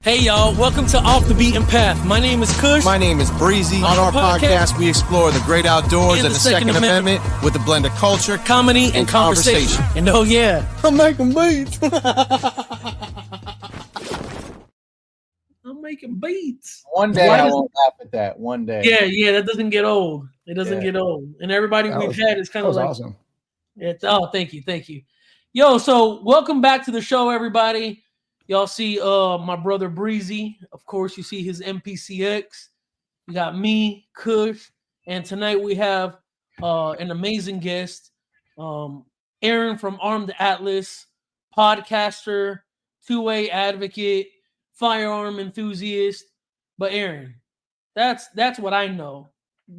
Hey y'all, welcome to Off the Beaten Path. My name is Cush. My name is Breezy. On our podcast, we explore the great outdoors and the Second Amendment with a blend of culture, comedy, and conversation. And oh yeah, I'm making beats. I'm making beats. One day I won't laugh at that. One day. Yeah, that doesn't get old. It doesn't get old. And everybody we've had is kind of like awesome. Thank you. Yo, so welcome back to the show, everybody. Y'all see my brother Breezy. Of course, you see his MPCX. You got me, Cush, and tonight we have an amazing guest, Aaron from Armed Atlas, podcaster, two-way advocate, firearm enthusiast. But Aaron, that's what I know.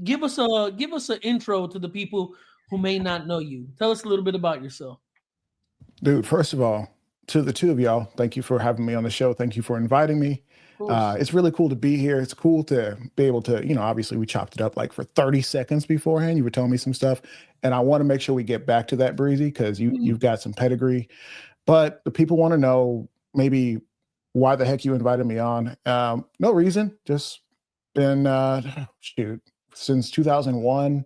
Give us an intro to the people who may not know you. Tell us a little bit about yourself. Dude, first of all, to the two of y'all, thank you for having me on the show. Thank you for inviting me. It's really cool to be here. It's cool to be able to, obviously we chopped it up like for 30 seconds beforehand. You were telling me some stuff, and I want to make sure we get back to that, Breezy, because you've got some pedigree. But the people want to know maybe why the heck you invited me on. No reason, just been, since 2001.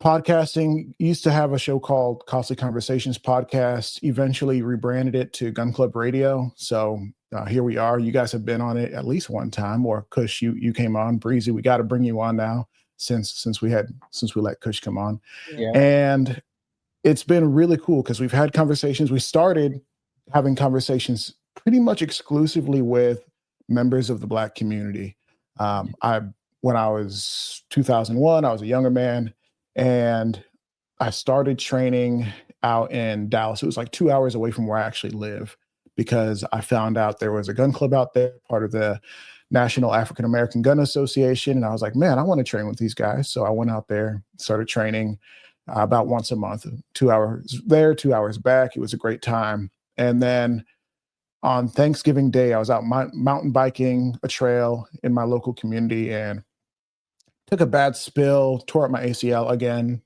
Podcasting. Used to have a show called Costly Conversations Podcast, eventually rebranded it to Gun Club Radio. So here we are. You guys have been on it at least one time, or Cush, you came on. Breezy, we got to bring you on now since we let Cush come on. Yeah. And it's been really cool because we've had conversations. We started having conversations pretty much exclusively with members of the Black community. When I was 2001, I was a younger man. And I started training out in Dallas. It was like 2 hours away from where I actually live, because I found out there was a gun club out there, part of the National African American Gun Association. And I was like, man, I want to train with these guys. So I went out there, started training about once a month, 2 hours there, 2 hours back. It was a great time. And then on Thanksgiving Day, I was out mountain biking a trail in my local community and took a bad spill, tore up my ACL again,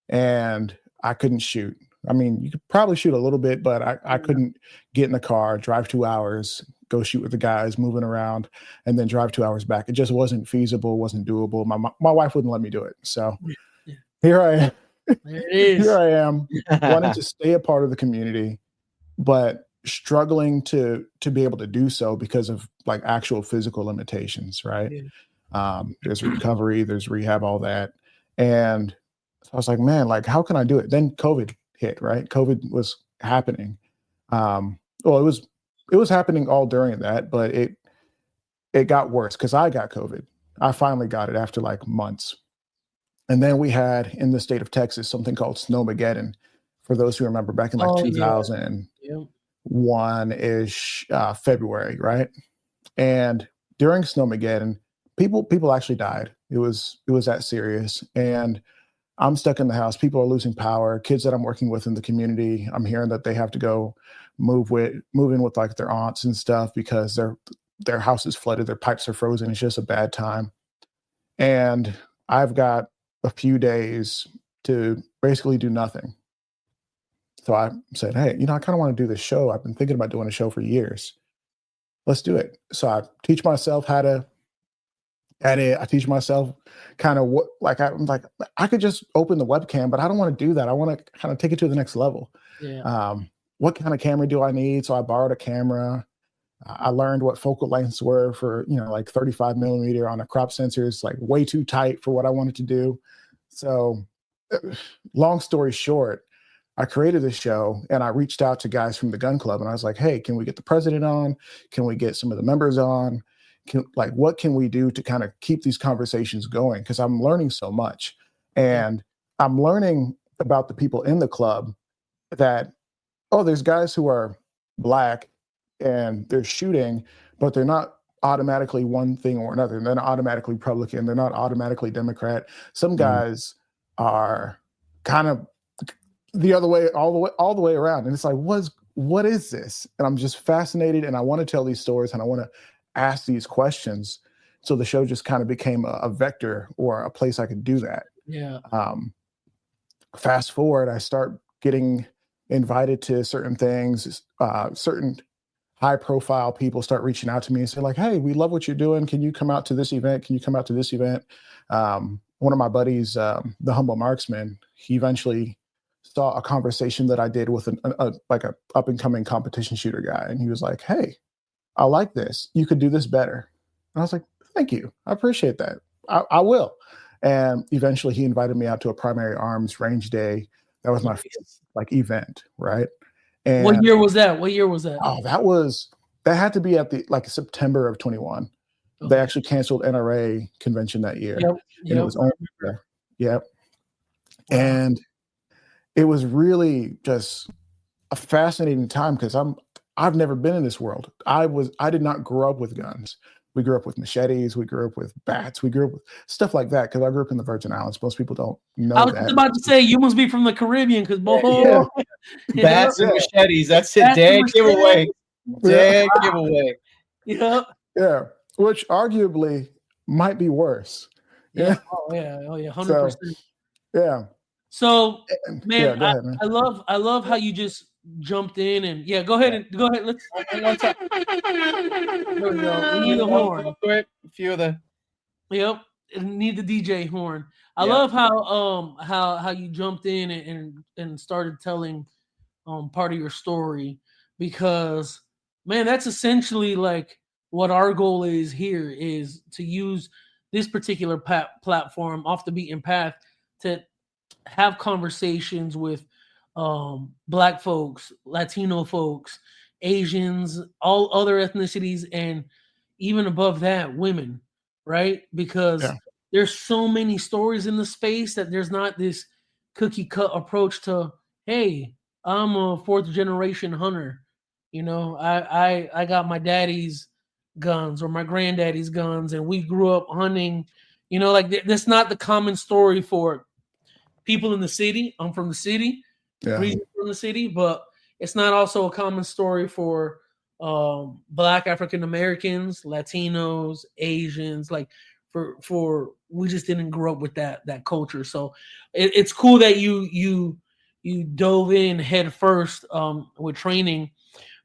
and I couldn't shoot. I mean, you could probably shoot a little bit, but I couldn't get in the car, drive 2 hours, go shoot with the guys moving around, and then drive 2 hours back. It just wasn't feasible, wasn't doable. My wife wouldn't let me do it. So here I am. There it is. Here I am, wanting to stay a part of the community, but struggling to be able to do so because of like actual physical limitations, right? Yeah. There's recovery, there's rehab, all that. And so I was like, man, like, how can I do it? Then COVID hit, right? COVID was happening. Well, it was happening all during that, but it got worse because I got COVID. I finally got it after like months. And then we had in the state of Texas something called Snowmageddon. For those who remember, back in like 2001-ish, February, right? And during Snowmageddon, people actually died. It was that serious. And I'm stuck in the house. People are losing power. Kids that I'm working with in the community, I'm hearing that they have to go move in with like their aunts and stuff because their house is flooded, their pipes are frozen. It's just a bad time. And I've got a few days to basically do nothing. So I said, hey, I kind of want to do this show. I've been thinking about doing a show for years. Let's do it. So I teach myself how to edit. I teach myself kind of what, like, I'm like, I could just open the webcam, but I don't want to do that. I want to kind of take it to the next level. Yeah. What kind of camera do I need? So I borrowed a camera. I learned what focal lengths were for, like 35 millimeter on a crop sensor. It's like way too tight for what I wanted to do. So long story short, I created this show and I reached out to guys from the gun club and I was like, hey, can we get the president on? Can we get some of the members on? What can we do to kind of keep these conversations going? Because I'm learning so much. And I'm learning about the people in the club that, there's guys who are Black and they're shooting, but they're not automatically one thing or another. They're not automatically Republican. They're not automatically Democrat. Some guys are kind of the other way, all the way around. And it's like, what is this? And I'm just fascinated and I want to tell these stories and I want to ask these questions. So the show just kind of became a vector or a place I could do that. Yeah. Fast forward, I start getting invited to certain things, certain high profile people start reaching out to me and say like, hey, we love what you're doing. Can you come out to this event? Can you come out to this event? One of my buddies, the Humble Marksman, he eventually saw a conversation that I did with a up and coming competition shooter guy. And he was like, hey, I like this. You could do this better. And I was like, thank you. I appreciate that. I will. And eventually he invited me out to a primary arms range day. That was my first like event, right? And what year was that? Oh, that had to be at the like September of 21. Okay. They actually canceled NRA convention that year. Yep. And it was only there. Yep. Wow. And it was really just a fascinating time because I've never been in this world. I did not grow up with guns. We grew up with machetes. We grew up with bats. We grew up with stuff like that because I grew up in the Virgin Islands. Most people don't know that. I was about to say you must be from the Caribbean because bats and machetes. That's it. Dead giveaway. Dead giveaway. Yep. Yeah. Which arguably might be worse. Yeah. Oh yeah. 100%. Yeah. So, man, ahead, man. I love how you just jumped in and go ahead. Let's talk. There we go. We need a horn. Quick, a few of the. Yep. Need the DJ horn. I love how you jumped in and started telling part of your story because man, that's essentially like what our goal is here is to use this particular platform off the beaten path to have conversations with Black folks, Latino folks, Asians, all other ethnicities, and even above that, women, right? Because there's so many stories in the space that there's not this cookie cut approach to, hey, I'm a 4th generation hunter. You know, I got my daddy's guns or my granddaddy's guns, and we grew up hunting. You know, like that's not the common story for people in the city. I'm from the city, from the city, but it's not also a common story for Black African Americans, Latinos, Asians. Like for we just didn't grow up with that culture. So it's cool that you dove in head first with training.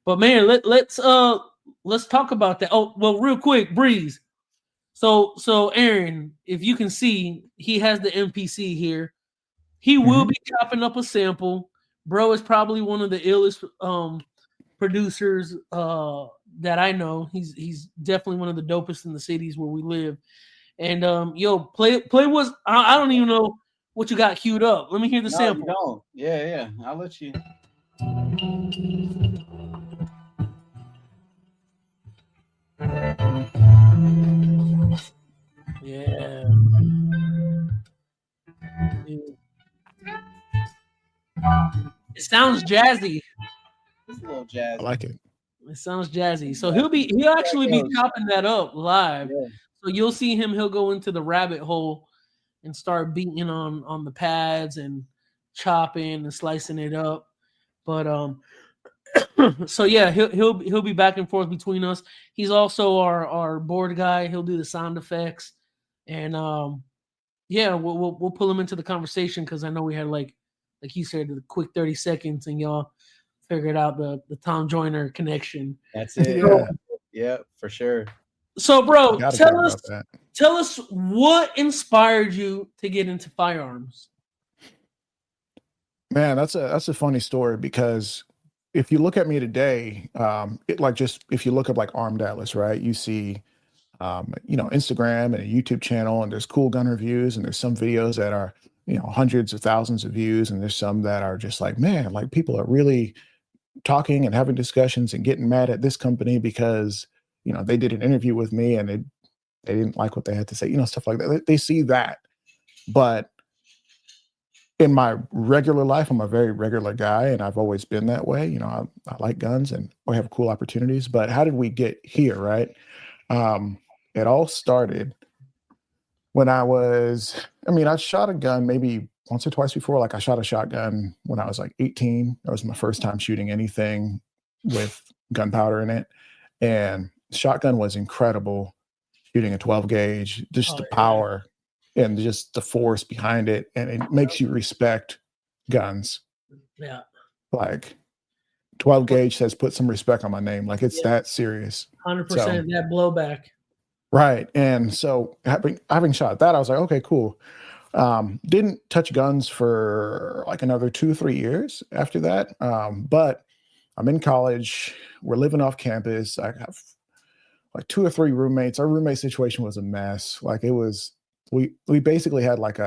But man, let's talk about that. Oh well, real quick, Breeze. So Aaron, if you can see, he has the MPC here. He will be chopping up a sample. Bro is probably one of the illest producers that I know. He's definitely one of the dopest in the cities where we live. And play was I don't even know what you got queued up. Let me hear the sample. You don't. Yeah. I'll let you. Yeah. It sounds jazzy. It's a little jazzy. I like it. It sounds jazzy. So he'll actually be chopping that up live. Yeah. So you'll see him. He'll go into the rabbit hole and start beating on the pads and chopping and slicing it up. But so yeah, he'll be back and forth between us. He's also our board guy. He'll do the sound effects, and we'll pull him into the conversation because I know we had like he said the quick 30 seconds, and y'all figured out the Tom Joyner connection. That's it. Yeah, for sure. So, bro, tell us what inspired you to get into firearms. Man, that's a funny story because if you look at me today, if you look up like Armed Atlas, right, you see, Instagram and a YouTube channel, and there's cool gun reviews, and there's some videos that are, hundreds of thousands of views, and there's some that are just like, man, like people are really talking and having discussions and getting mad at this company because, they did an interview with me and they didn't like what they had to say, stuff like that. They see that. But in my regular life, I'm a very regular guy, and I've always been that way. I like guns and we have cool opportunities. But how did we get here, right? It all started when I shot a gun maybe once or twice before. Like I shot a shotgun when I was like 18. That was my first time shooting anything with gunpowder in it. And shotgun was incredible. Shooting a 12 gauge, just the power and just the force behind it. And it makes you respect guns. Yeah. Like 12 gauge says put some respect on my name. Like it's that serious. 100% that blowback. Right. And so having shot that, I was like, okay, cool. Didn't touch guns for like another 2-3 years after that. But I'm in college. We're living off campus. I have like 2 or 3 roommates. Our roommate situation was a mess. Like it was, we basically had like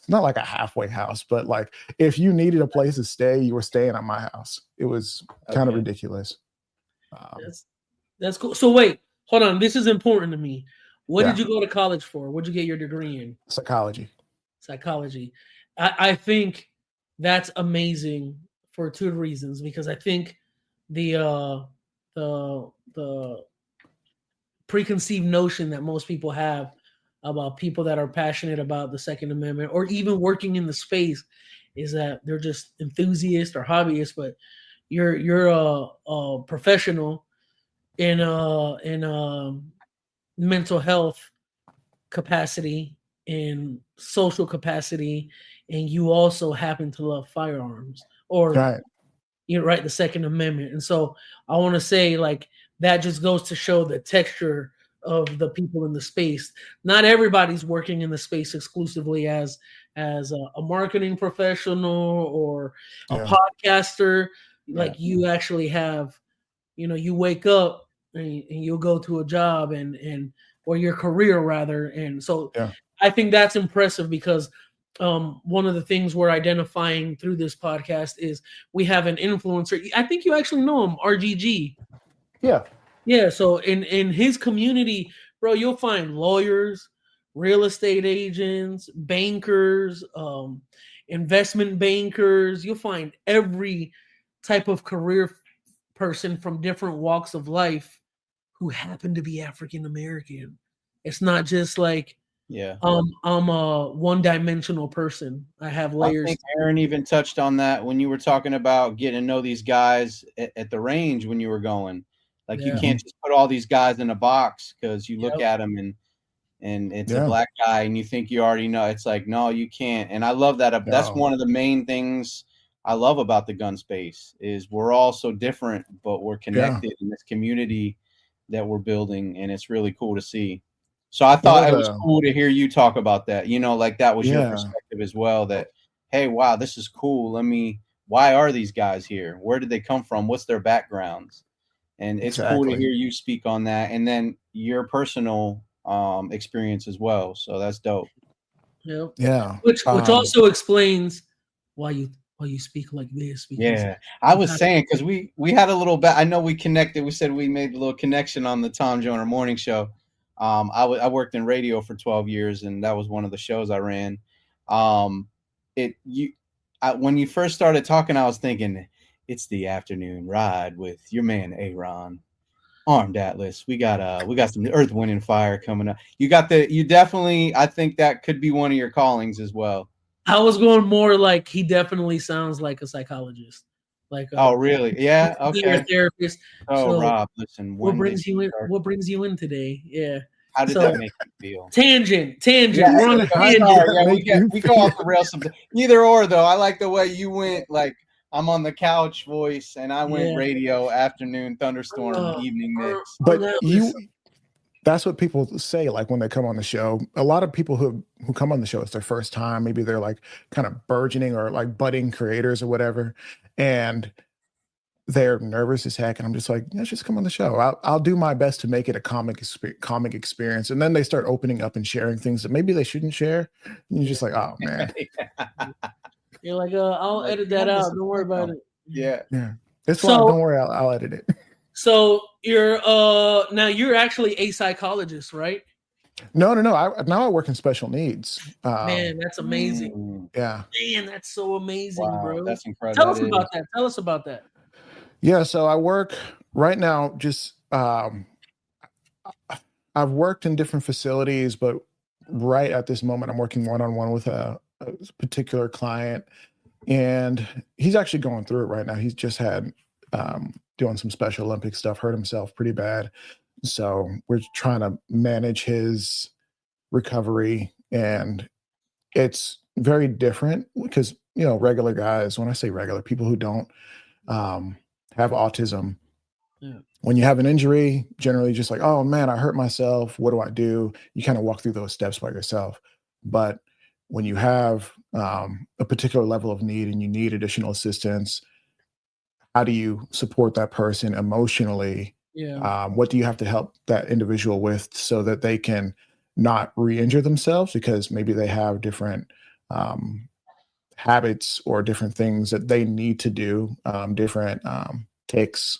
not like a halfway house, but like if you needed a place to stay, you were staying at my house. It was kind of ridiculous. That's cool. So wait, hold on. This is important to me. What Yeah. did you go to college for? What did you get your degree in? Psychology. I think that's amazing for 2 reasons. Because I think the preconceived notion that most people have about people that are passionate about the Second Amendment or even working in the space is that they're just enthusiasts or hobbyists, but you're a professional in mental health capacity, in social capacity, and you also happen to love firearms or Right. the Second Amendment. And so I want to say like that just goes to show the texture of the people in the space. Not everybody's working in the space exclusively as a marketing professional or a podcaster. Like you actually have, you wake up and you'll go to a job or your career rather. And so I think that's impressive because one of the things we're identifying through this podcast is we have an influencer. I think you actually know him, RGG. Yeah. So in his community, bro, you'll find lawyers, real estate agents, bankers, investment bankers. You'll find every type of career person from different walks of life who happen to be African American. It's not just like I'm a one-dimensional person. I have layers. I think Aaron even touched on that when you were talking about getting to know these guys at the range when you were going. Like you can't just put all these guys in a box because you look at them and it's a black guy and you think you already know. It's like, no, you can't. And I love that. That's one of the main things I love about the gun space is we're all so different, but we're connected in this community that we're building. And it's really cool to see. So I thought it was cool to hear you talk about that, like that was your perspective as well, that, hey, wow, this is cool. Why are these guys here? Where did they come from? What's their backgrounds? And it's cool to hear you speak on that. And then your personal experience as well. So that's dope. Yeah. Which also explains why you speak like this. I was saying, because we had a little bit, I know we connected. We said we made a little connection on the Tom Joyner morning show. I worked in radio for 12 years and that was one of the shows I ran. When you first started talking, I was thinking it's the afternoon ride with your man, Aaron. Armed Atlas. We got some Earth, Wind, and Fire coming up. You definitely, I think that could be one of your callings as well. I was going more like he definitely sounds like a psychologist. Like oh really? Yeah. Okay. Therapist. Oh, so Rob, listen. What brings you in? What brings you in today? Yeah. How did that make you feel? Tangent. Yeah, we're on a tangent. We go off the rails sometimes. Either or though. I like the way you went. Like I'm on the couch voice, and I went radio, afternoon, thunderstorm, evening mix. But that's what people say, like when they come on the show. A lot of people who come on the show, it's their first time. Maybe they're like kind of burgeoning or like budding creators or whatever. And they're nervous as heck. And I'm just like, let's just come on the show. I'll do my best to make it a comic experience. And then they start opening up and sharing things that maybe they shouldn't share. And you're just like, oh man. You're like, I'll edit that out. Don't worry about it. Yeah. It's fine. Don't worry. I'll edit it. So you're now you're actually a psychologist, right? No. I work in special needs. Man, that's amazing. Yeah. Man, that's so amazing, bro. That's incredible. Tell us about that. Yeah. So I work right now. Just I've worked in different facilities, but right at this moment, I'm working one-on-one with a particular client, and he's actually going through it right now. He's just had doing some Special Olympic stuff, hurt himself pretty bad. So we're trying to manage his recovery, and it's very different because, regular guys, when I say regular, people who don't have autism. Yeah. When you have an injury, generally just like, oh man, I hurt myself. What do I do? You kind of walk through those steps by yourself. But when you have a particular level of need and you need additional assistance, how do you support that person emotionally? Yeah. What do you have to help that individual with so that they can not re-injure themselves because maybe they have different habits or different things that they need to do, different ticks.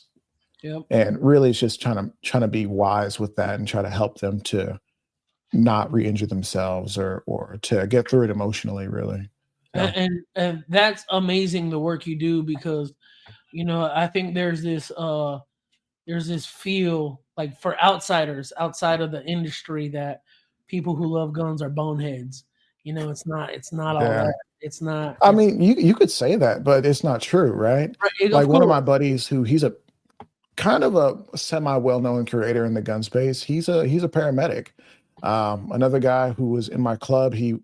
Yep. And really it's just trying to be wise with that and try to help them to not re-injure themselves or to get through it emotionally, really. So. And that's amazing, the work you do, because I think there's this feel like for outsiders outside of the industry that people who love guns are boneheads. It's not all Yeah. that. It's not. I mean, you could say that, but it's not true, right? Like one of my buddies who he's a kind of a semi well-known curator in the gun space. He's a paramedic. Another guy who was in my club, he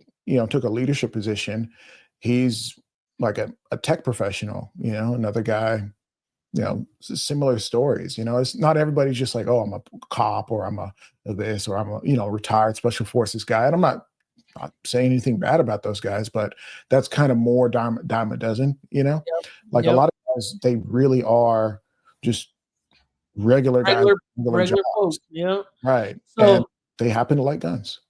took a leadership position. He's like a tech professional. Another guy, similar stories. It's not everybody's just like, oh, I'm a cop or I'm a this or I'm a retired special forces guy. And I'm not saying anything bad about those guys, but that's kind of more dime a dozen. Like a lot of guys, they really are just regular guys, regular folks. Yeah. Right. So and they happen to like guns.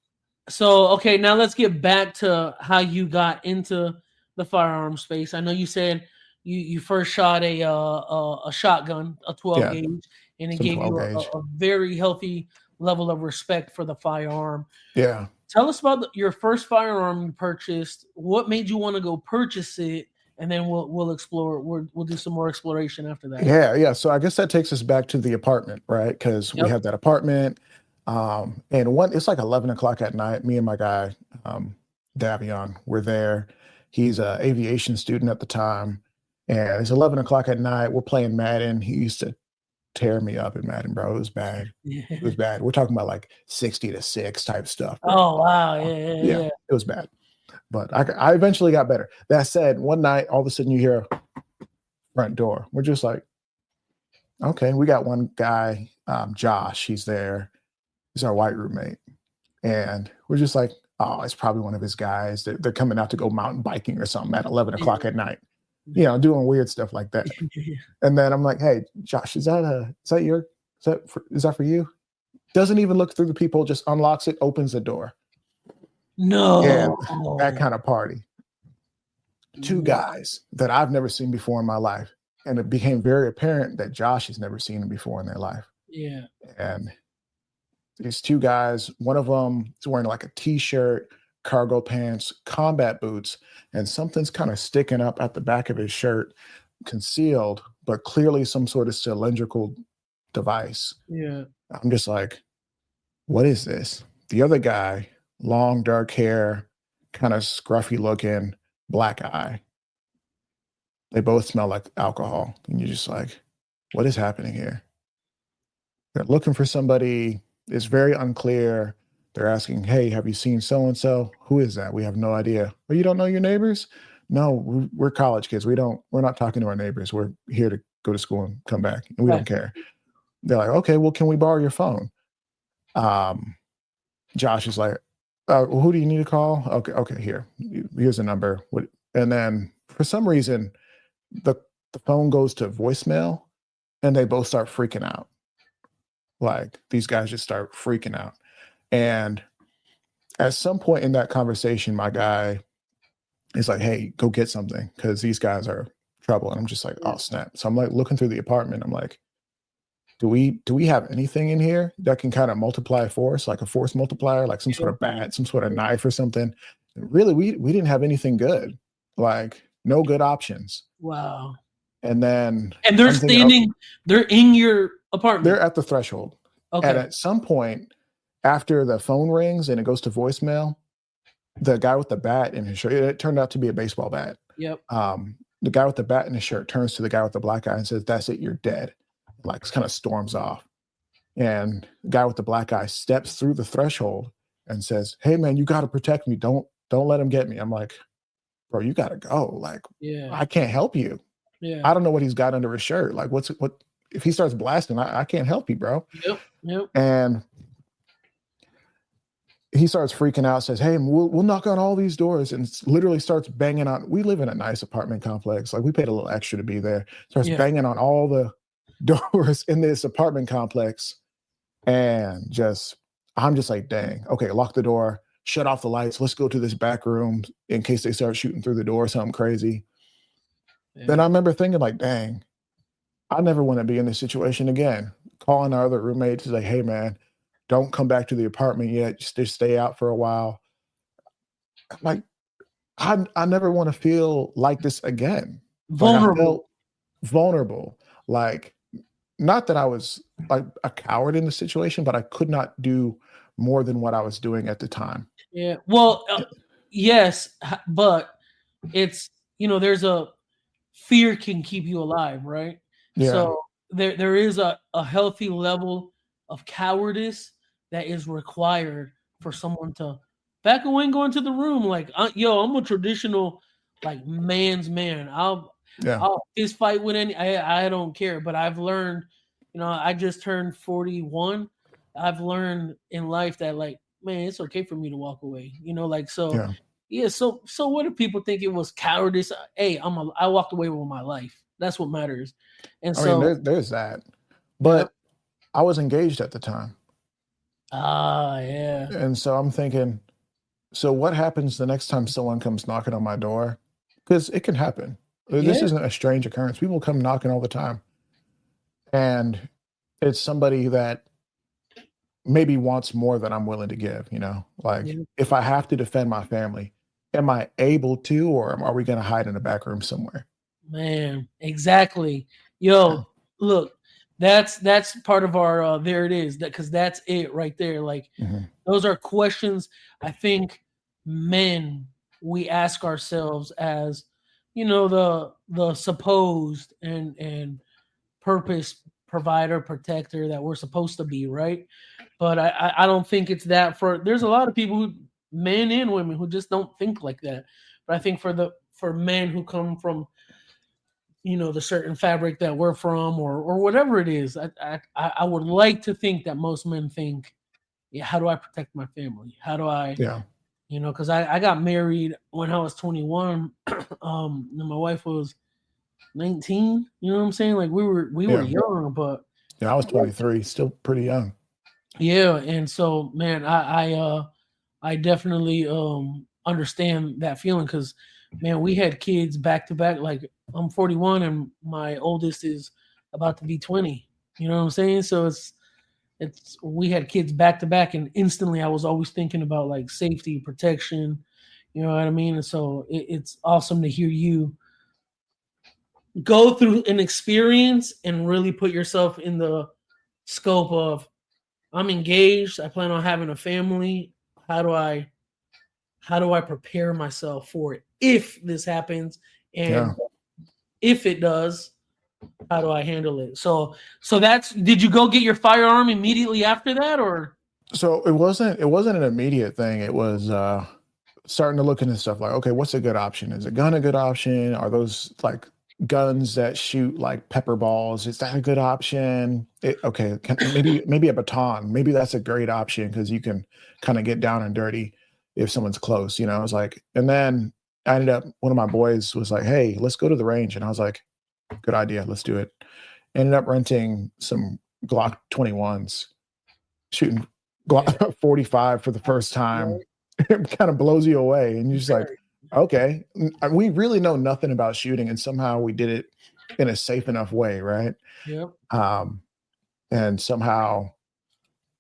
So, okay, now let's get back to how you got into the firearm space. I know you said you first shot a shotgun, a 12 gauge, and it gave you a very healthy level of respect for the firearm. Yeah. Tell us about your first firearm you purchased. What made you want to go purchase it? And then we'll explore. We'll do some more exploration after that. Yeah. So I guess that takes us back to the apartment, right? Because we had that apartment. And it's like 11 o'clock at night. Me and my guy, Davion, were there. He's an aviation student at the time. And it's 11 o'clock at night. We're playing Madden. He used to tear me up in Madden, bro. It was bad. It was bad. We're talking about like 60-6 type stuff. Bro. Oh, wow. Yeah. It was bad. But I eventually got better. That said, one night, all of a sudden you hear front door. We're just like, okay, we got one guy, Josh. He's there. He's our white roommate. And we're just like, oh, it's probably one of his guys. They're coming out to go mountain biking or something at 11 o'clock at night, doing weird stuff like that. And then I'm like, hey, Josh, is that for you? Doesn't even look through the people, just unlocks it, opens the door. No. And that kind of party. Two guys that I've never seen before in my life. And it became very apparent that Josh has never seen them before in their life. Yeah. And these two guys, one of them is wearing like a t-shirt, cargo pants, combat boots, and something's kind of sticking up at the back of his shirt, concealed, but clearly some sort of cylindrical device. Yeah. I'm just like, what is this? The other guy, long dark hair, kind of scruffy looking, black eye. They both smell like alcohol. And you're just like, what is happening here? They're looking for somebody. It's very unclear. They're asking, hey, have you seen so-and-so? Who is that? We have no idea. Oh, you don't know your neighbors? No, we're college kids. We're not talking to our neighbors. We're here to go to school and come back. And we don't care. They're like, okay, well, can we borrow your phone? Josh is like, who do you need to call? Okay, here's a number. And then for some reason, the phone goes to voicemail and they both start freaking out. Like these guys just start freaking out. And at some point in that conversation, my guy is like, hey, go get something because these guys are trouble. And I'm just like, oh, snap. So I'm like looking through the apartment. I'm like, do we have anything in here that can kind of multiply force, like a force multiplier, like some sort of bat, some sort of knife or something? And really, we didn't have anything good, like no good options. Wow. And then they're standing, they're in your apartment. They're at the threshold. Okay. And at some point, after the phone rings and it goes to voicemail, the guy with the bat in his shirt, it turned out to be a baseball bat. Yep. The guy with the bat in his shirt turns to the guy with the black eye and says, that's it, you're dead. Like kind of storms off. And the guy with the black eye steps through the threshold and says, hey man, you got to protect me. Don't let him get me. I'm like, bro, you got to go. Like, I can't help you. Yeah. I don't know what he's got under his shirt. Like, what if he starts blasting? I can't help you, bro. Yep. And he starts freaking out, says, hey, we'll knock on all these doors, and literally starts banging on. We live in a nice apartment complex. Like, we paid a little extra to be there. Starts banging on all the doors in this apartment complex. And I'm just like, dang, okay, lock the door, shut off the lights. Let's go to this back room in case they start shooting through the door, something crazy. Yeah. Then I remember thinking like, dang, I never want to be in this situation again. Calling our other roommates, like, hey, man, don't come back to the apartment yet. Just stay out for a while. Like, I never want to feel like this again. Vulnerable. Like, I felt vulnerable. Like, not that I was like a coward in the situation, but I could not do more than what I was doing at the time. Yeah. Well, yes, but it's, there's a fear can keep you alive, right? Yeah. So there is a healthy level of cowardice that is required for someone to back away and go into the room. Like, I'm a traditional, like, man's man. I'll fist fight with any. I don't care. But I've learned, I just turned 41. I've learned in life that, like, man, it's okay for me to walk away. So. Yeah. So what if people think it was cowardice? Hey, I walked away with my life. That's what matters. And I mean, there's that. But I was engaged at the time. Yeah. And so I'm thinking, so what happens the next time someone comes knocking on my door? Because it can happen. This isn't a strange occurrence. People come knocking all the time. And it's somebody that maybe wants more than I'm willing to give, Like, if I have to defend my family, am I able to, or are we going to hide in a back room somewhere? Man, exactly. Yo, look, that's part of our, there it is, because that's it right there. Like, those are questions I think men, we ask ourselves as, the supposed and purpose provider, protector that we're supposed to be, right? But I don't think it's that. There's a lot of people who, men and women, who just don't think like that. But I think for men who come from, the certain fabric that we're from, or whatever it is, I would like to think that most men think, yeah, how do I protect my family? How do I, because I got married when I was 21. And my wife was 19. You know what I'm saying? Like, we were young, but I was 23, still pretty young. Yeah, and so, man, I definitely understand that feeling, because, man, we had kids back to back. Like, I'm 41 and my oldest is about to be 20. You know what I'm saying? So we had kids back to back, and instantly I was always thinking about, like, safety, protection. You know what I mean? And so it's awesome to hear you go through an experience and really put yourself in the scope of, I'm engaged, I plan on having a family. How do I prepare myself for it if this happens? And if it does, how do I handle it? So did you go get your firearm immediately after that, or? So it wasn't an immediate thing. It was starting to look into stuff like, okay, what's a good option? Is a gun a good option? Are those like guns that shoot like pepper balls? Is that a good option? Maybe a baton. Maybe that's a great option because you can kind of get down and dirty if someone's close. I was like, and then I ended up, one of my boys was like, hey, let's go to the range. And I was like, good idea. Let's do it. Ended up renting some Glock 21s, shooting Glock 45 for the first time. It kind of blows you away. And you're just like, okay, we really know nothing about shooting, and somehow we did it in a safe enough way, right? Yep. And somehow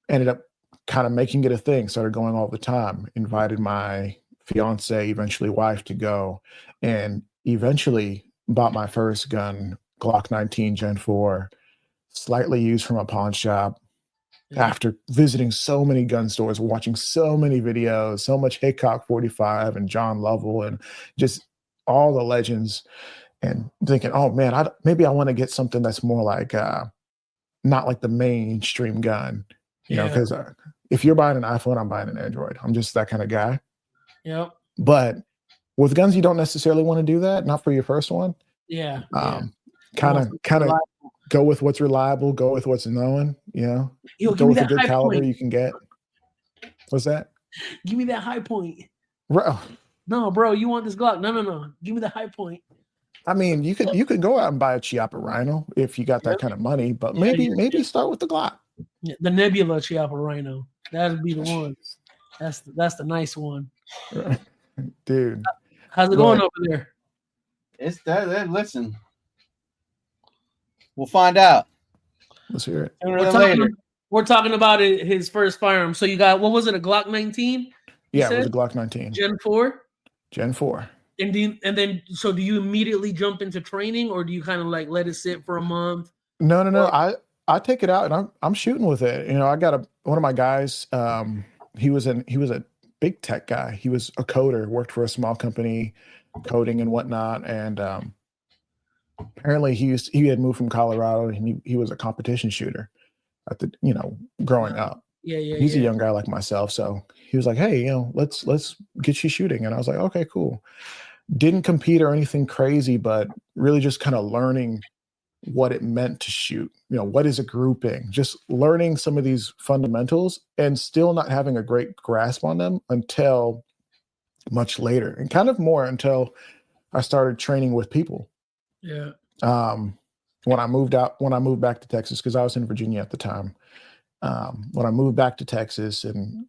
ended up kind of making it a thing, started going all the time, invited my fiance, eventually wife, to go, and eventually bought my first gun, Glock 19 Gen 4, slightly used from a pawn shop. After visiting so many gun stores, watching so many videos, so much Hickok 45 and John Lovell and just all the legends, and thinking, oh man, maybe I want to get something that's more like, not like the mainstream gun, because if you're buying an iPhone, I'm buying an Android. I'm just that kind of guy. Yep. But with guns, you don't necessarily want to do that. Not for your first one. Yeah. Kind of go with what's reliable, go with what's known, you know. Yo, go with a good caliber point you can get. What's that? Give me that high point. Bro. No, bro, you want this Glock? No. Give me the high point. I mean, you could go out and buy a Chiappa Rhino if you got that kind of money, but maybe start with the Glock. Yeah, the Nebula Chiappa Rhino. That'd be the one. That's the nice one. Dude. How's it going over there? It's that. Listen, we'll find out. Let's hear it. We're talking about his first firearm. So you got, what was it, a Glock 19? Yeah, it was a Glock 19. Gen 4? Gen 4. And then do you immediately jump into training, or do you kind of like let it sit for a month? No. I take it out and I'm shooting with it. You know, I got one of my guys. He was a big tech guy. He was a coder, worked for a small company, coding and whatnot. And apparently he had moved from Colorado, and he was a competition shooter growing up. He's a young guy like myself, so he was like, "Hey, let's get you shooting." And I was like, "Okay, cool." Didn't compete or anything crazy, but really just kind of learning what it meant to shoot. What is a grouping? Just learning some of these fundamentals, and still not having a great grasp on them until much later, and kind of more until I started training with people. Yeah. When I moved back to Texas, because I was in Virginia at the time. When I moved back to Texas, and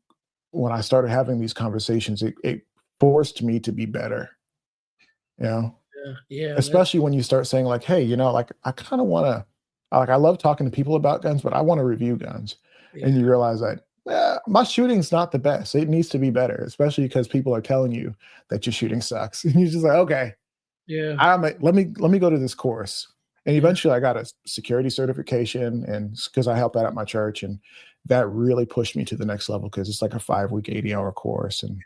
when I started having these conversations, it forced me to be better. Yeah. Especially when you start saying like, "Hey, I kind of want to, I love talking to people about guns, but I want to review guns." Yeah. And you realize that my shooting's not the best. It needs to be better, especially because people are telling you that your shooting sucks, and you're just like, "Okay, yeah, let me go to this course." And eventually I got a security certification, and because I help out at my church, and that really pushed me to the next level, because it's like a 5-week, 80-hour course and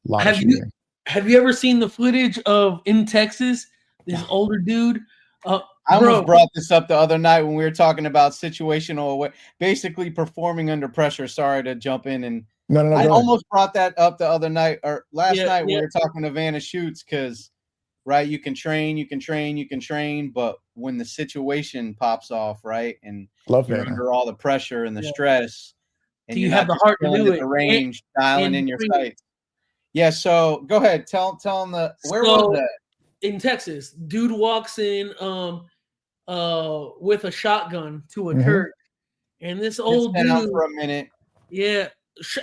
a lot of shooting. Have you ever seen the footage of in Texas, this older dude? I almost brought this up the other night when we were talking about situational, basically performing under pressure. Sorry to jump in. And no, I almost brought that up the other night or last night when we were talking to Vanna Shoots, because right, you can train, but when the situation pops off, right, and you're under all the pressure and the stress, and you have the heart to do it, the range, dialing in your sights. Yeah, so go ahead, tell them where was that? In Texas, dude walks in with a shotgun to a church, and this old dude out for a minute. Yeah,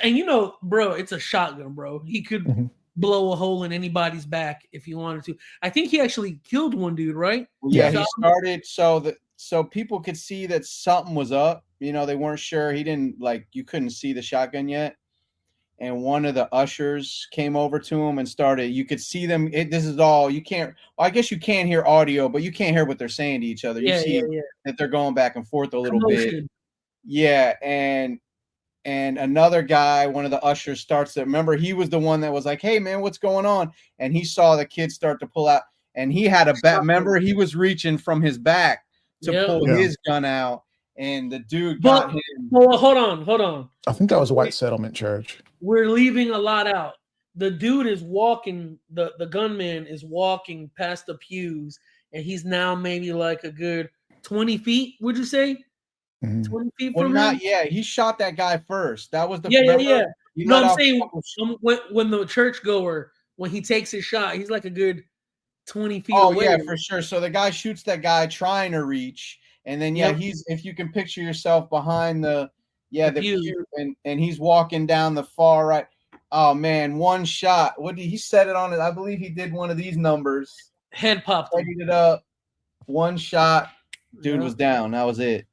and bro, it's a shotgun, bro. He could blow a hole in anybody's back if he wanted to. I think he actually killed one dude, right? Yeah, he started so people could see that something was up. They weren't sure. He didn't you couldn't see the shotgun yet. And one of the ushers came over to him and started. You could see them. This is all you can't. Well, I guess you can't hear audio, but you can't hear what they're saying to each other. You see that they're going back and forth a little bit. Yeah, and another guy, one of the ushers, starts to remember. He was the one that was like, "Hey, man, what's going on?" And he saw the kid start to pull out, and he had a bat. Remember, he was reaching from his back to pull his gun out, and the dude got him. Well, hold on. I think that was a white settlement church. We're leaving a lot out. The dude is walking, the gunman is walking past the pews, and he's now maybe like a good 20 feet, would you say? 20 feet from him? Yeah, he shot that guy first. That was the yeah. No, I'm saying when the churchgoer, when he takes his shot, he's like a good 20 feet away. Oh, yeah, for sure. So the guy shoots that guy trying to reach, and then he's, if you can picture yourself behind the pew, and he's walking down the far right. Oh man, one shot. He set it on it? I believe he did one of these numbers. Head popped. Readied it up. One shot. Dude was down. That was it.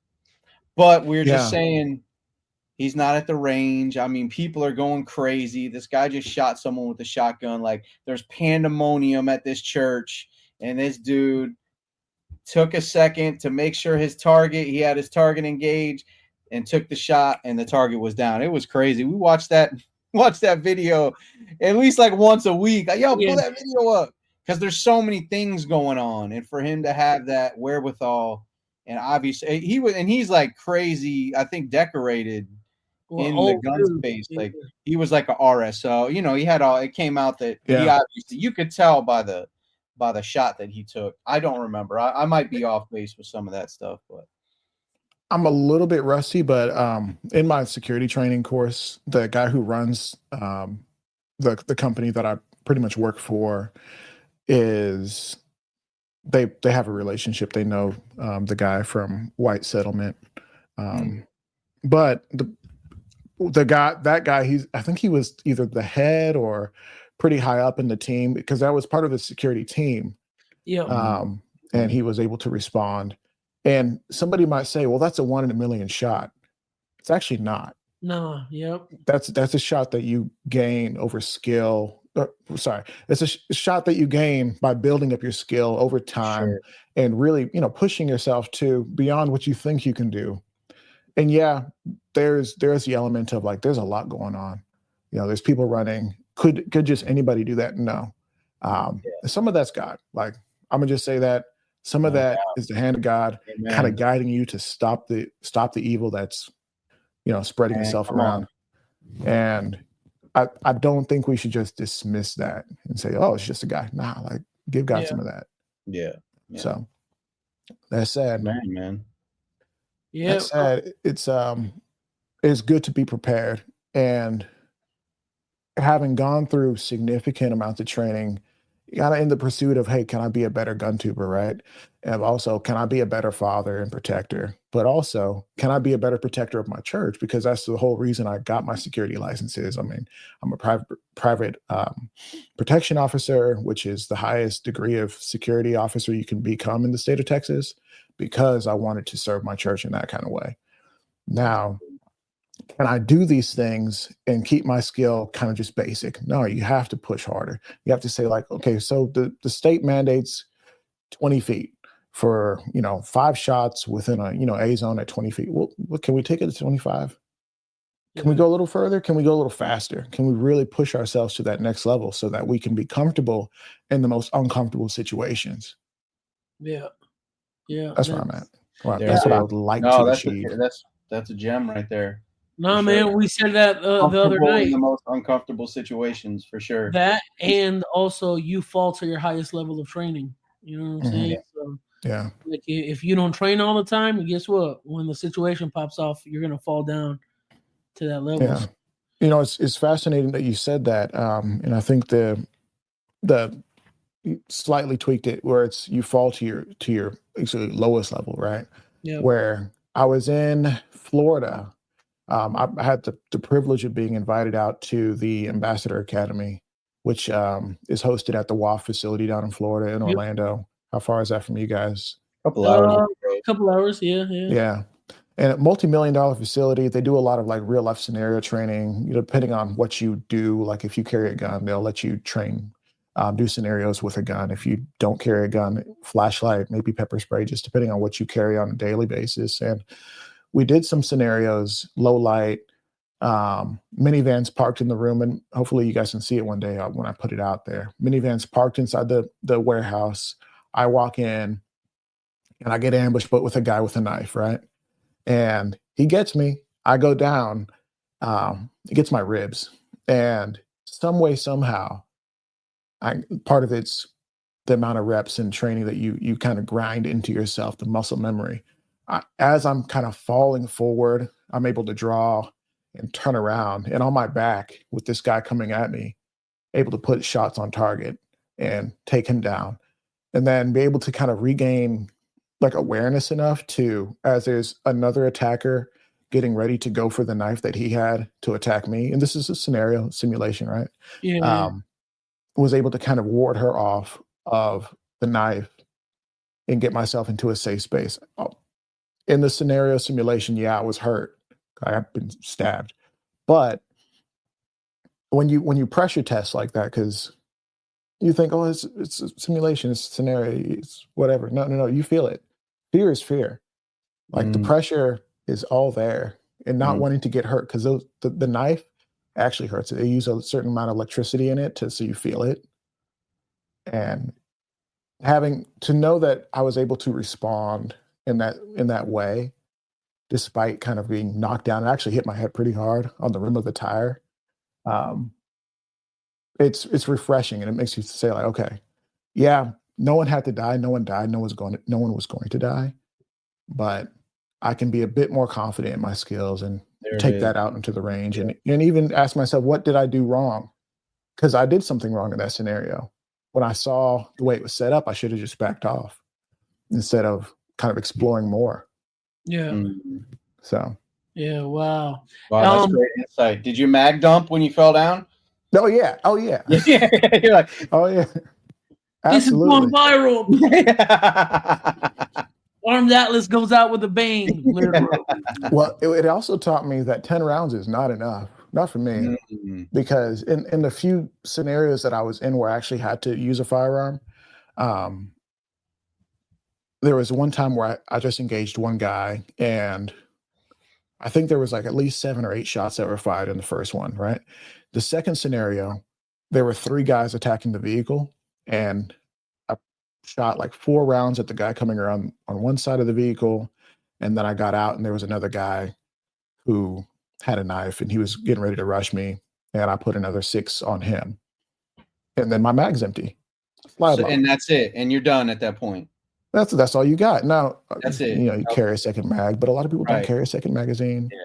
But we're just saying he's not at the range. I mean, people are going crazy. This guy just shot someone with a shotgun. Like, there's pandemonium at this church, and this dude took a second to make sure he had his target engaged, and took the shot, and the target was down. It was crazy. We watched that video at least like once a week. Yo, pull that video up, because there's so many things going on, and for him to have that wherewithal, and obviously he's like crazy, I think, decorated in the gun space. Like, he was like a RSO. He had all. It came out that he obviously, you could tell by the by the shot that he took. I don't remember. I might be off base with some of that stuff, but I'm a little bit rusty, but in my security training course, the guy who runs the company that I pretty much work for is they have a relationship. They know the guy from White Settlement, but that guy, I think he was either the head or pretty high up in the team because that was part of the security team. Yeah. And he was able to respond. And somebody might say, well, that's a 1 in a million shot. It's actually not. No. Yep. That's a shot that you gain over skill. It's a shot that you gain by building up your skill over time and really, pushing yourself to beyond what you think you can do. And yeah, there's the element of like, there's a lot going on. There's people running. Could just anybody do that? No. Some of that's God. Like, I'm gonna just say that some of that is the hand of God kind of guiding you to stop the evil that's, spreading itself around. And I don't think we should just dismiss that and say, oh, it's just a guy. Nah, like give God some of that. Yeah. So that's sad. Man. Yeah. That said, it's good to be prepared, and having gone through significant amounts of training, kind of in the pursuit of, hey, can I be a better gun tuber, right? And also, can I be a better father and protector? But also, can I be a better protector of my church? Because that's the whole reason I got my security licenses. I mean, I'm a private protection officer, which is the highest degree of security officer you can become in the state of Texas, because I wanted to serve my church in that kind of way. Now, can I do these things and keep my skill kind of just basic? No, you have to push harder. You have to say like, okay, so the state mandates 20 feet for, 5 shots within a, A zone at 20 feet. Well, can we take it to 25? Can we go a little further? Can we go a little faster? Can we really push ourselves to that next level so that we can be comfortable in the most uncomfortable situations? Yeah. Yeah. That's where I'm at. Right. That's what I would like to achieve. That's a gem right there. No, man, we said that the other night. In the most uncomfortable situations, for sure. That, and also you fall to your highest level of training. You know what I'm saying? So, yeah. Like if you don't train all the time, guess what? When the situation pops off, you're gonna fall down to that level. Yeah. It's fascinating that you said that. And I think the slightly tweaked it where it's you fall to your actually lowest level, right? Yeah. Where I was in Florida. I had the privilege of being invited out to the Ambassador Academy, which is hosted at the WAF facility down in Florida in Orlando. How far is that from you guys? Couple hours. Couple hours, yeah. Yeah. And a multi-million-dollar facility, they do a lot of like real life scenario training, depending on what you do. Like if you carry a gun, they'll let you train, do scenarios with a gun. If you don't carry a gun, flashlight, maybe pepper spray, just depending on what you carry on a daily basis. And we did some scenarios, low light, minivans parked in the room, and hopefully you guys can see it one day when I put it out there. Minivans parked inside the warehouse. I walk in and I get ambushed, but with a guy with a knife, right? And he gets me. I go down. He gets my ribs. And some way, somehow, part of it's the amount of reps and training that you kind of grind into yourself, the muscle memory. As I'm kind of falling forward, I'm able to draw and turn around, and on my back with this guy coming at me, able to put shots on target and take him down, and then be able to kind of regain like awareness enough to, as there's another attacker getting ready to go for the knife that he had to attack me. And this is a scenario simulation, right? Yeah. Was able to kind of ward her off of the knife and get myself into a safe space. In the scenario simulation, I was hurt. I've been stabbed. But when you pressure test like that, because you think, oh, it's a simulation, it's a scenario, it's whatever. No, you feel it. Fear is fear. Like the pressure is all there, and not wanting to get hurt, because the knife actually hurts. They use a certain amount of electricity in it so you feel it. And having to know that I was able to respond in that way, despite kind of being knocked down, and actually hit my head pretty hard on the rim of the tire. It's refreshing, and it makes you say like, okay, yeah, no one had to die. No one died. No one was going to die. But I can be a bit more confident in my skills and take that out into the range, and even ask myself, what did I do wrong? Because I did something wrong in that scenario. When I saw the way it was set up, I should have just backed off instead of kind of exploring more. Yeah. So. Yeah. Wow. Wow, that's great insight. Did you mag dump when you fell down? Oh yeah. Oh yeah. Yeah. You're like, oh yeah. This is going Absolutely. viral. Armed Atlas goes out with a bang. Well, it also taught me that 10 rounds is not enough. Not for me. Because in the few scenarios that I was in where I actually had to use a firearm, there was one time where I just engaged one guy, and I think there was like at least 7 or 8 shots that were fired in the first one, right? The second scenario, there were 3 guys attacking the vehicle, and I shot like 4 rounds at the guy coming around on one side of the vehicle, and then I got out and there was another guy who had a knife and he was getting ready to rush me, and I put another 6 on him. And then my mag's empty. And that's it. And you're done at that point. That's all you got. Now, that's it. You know, you carry a second mag, but a lot of people don't carry a second magazine. Yeah.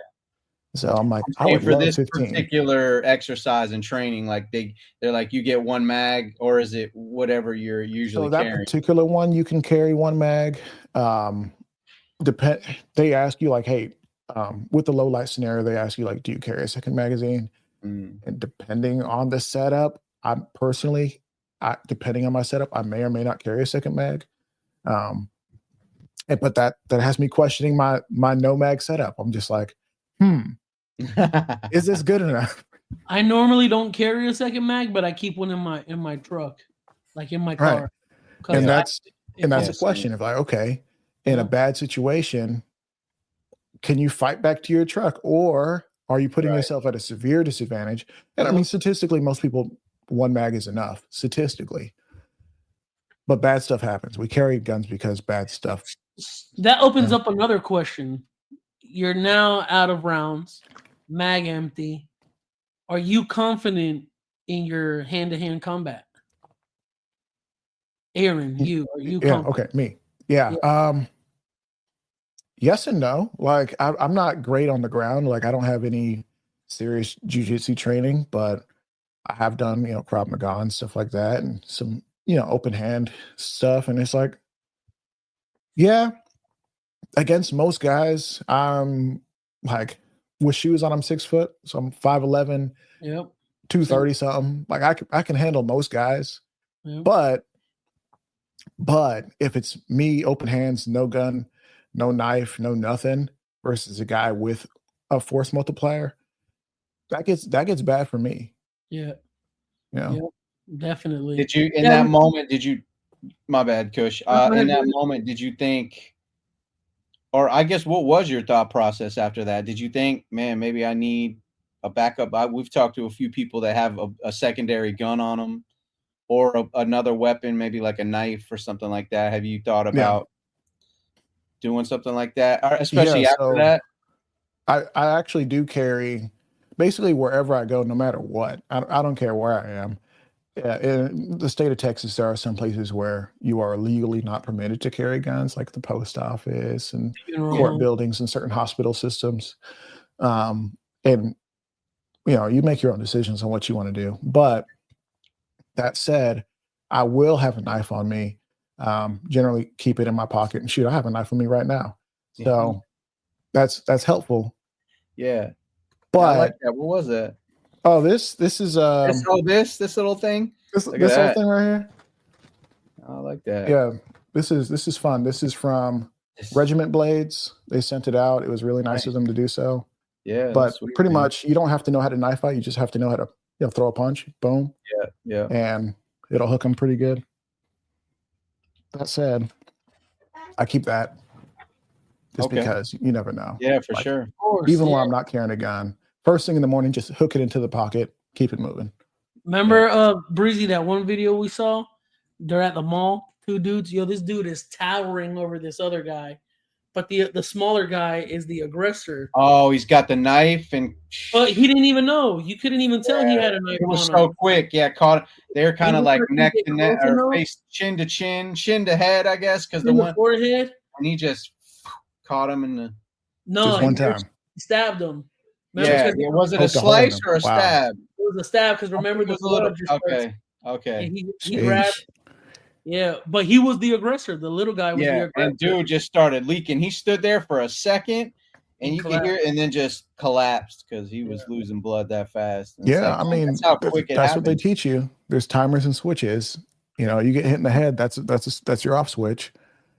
So I'm like, I would love this 15. particular exercise and training, like they're like, you get 1 mag, or is it whatever you're usually carrying? That particular one, you can carry 1 mag. They ask you like, hey, with the low light scenario, they ask you like, do you carry a second magazine? And depending on the setup, depending on my setup, I may or may not carry a second mag. But that has me questioning my no mag setup. I'm just like, is this good enough? I normally don't carry a second mag, but I keep one in my truck, like in my car. And that's a question of like, okay, in a bad situation, can you fight back to your truck, or are you putting yourself at a severe disadvantage? And I mean, statistically, most people 1 mag is enough statistically. But bad stuff happens. We carry guns because bad stuff. That opens up another question. You're now out of rounds, mag empty. Are you confident in your hand-to-hand combat? Aaron, are you confident? Okay, me. Yeah. Yes and no. Like, I'm not great on the ground. Like, I don't have any serious jiu-jitsu training, but I have done, Krav Maga and stuff like that, and some open hand stuff. And it's like, yeah, against most guys, I'm like, with shoes on, I'm 6 foot. So I'm 5'11", 230 something. Like I can handle most guys. But if it's me, open hands, no gun, no knife, no nothing, versus a guy with a force multiplier, that gets bad for me. Yeah. Definitely. Did you that moment? My bad, Cush. In that moment, did you think, or I guess, what was your thought process after that? Did you think, man, maybe I need a backup? We've talked to a few people that have a secondary gun on them, or another weapon, maybe like a knife or something like that. Have you thought about doing something like that, especially after that? I actually do carry basically wherever I go, no matter what. I don't care where I am. In the state of Texas, there are some places where you are legally not permitted to carry guns, like the post office and court buildings and certain hospital systems. And you make your own decisions on what you want to do. But that said, I will have a knife on me. Generally keep it in my pocket, and shoot, I have a knife on me right now. So that's helpful. Yeah. But I like that. What was that? Oh, this is this little thing. This little thing right here. I like that. Yeah, this is fun. This is from Regiment Blades. They sent it out. It was really nice of them to do so. Yeah, but pretty much you don't have to know how to knife fight. You just have to know how to throw a punch. Boom. Yeah. And it'll hook them pretty good. That said, I keep that just because you never know. Yeah, for sure. Of course, even while I'm not carrying a gun, first thing in the morning, just hook it into the pocket, keep it moving. Remember, Breezy, that one video we saw? They're at the mall, 2 dudes. This dude is towering over this other guy. but the smaller guy is the aggressor. Oh, he's got the knife, and But he didn't even know. You couldn't even tell he had a knife it was on so him. quick. Yeah, caught. They're kind of like neck to neck, close or enough. face, chin to chin, shin to head, I guess, because the In the one, forehead. and he just caught him in the. No, Just he one time. stabbed him. Remember, Yeah, 'cause yeah. Was it a Poked a hole in slice him. or a Wow. stab? it was a stab because I think remember it the was a little. blood just starts. Okay. And he Sheesh. grabbed. Yeah, but he was the aggressor. The little guy was the Yeah, aggressor. and dude just started leaking. He stood there for a second, and you could hear it, and then just collapsed because he was losing blood that fast. And it's Yeah, like, I mean, that's how quick it that's what they happens. teach you. There's timers and switches. You know, you get hit in the head, that's your off switch.